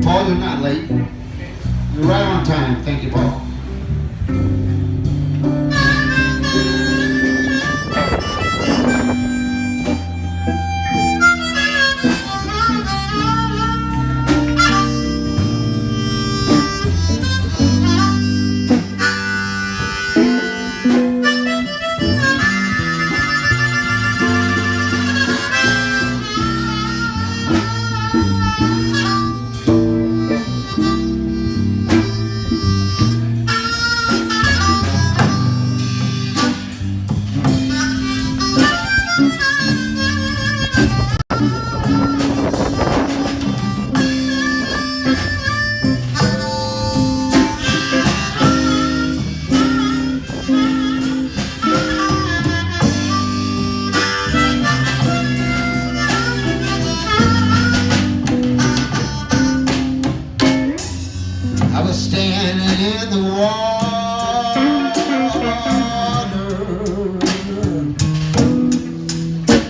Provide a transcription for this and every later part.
Paul, you're not late. You're right on time. Thank you, Paul. I was standing in the water,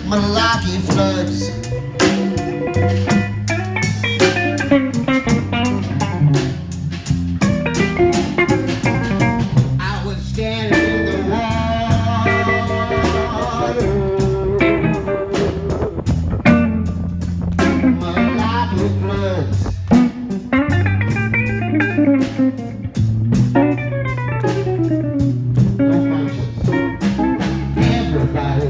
Melaque floods. I was standing in the water, Melaque floods. Everybody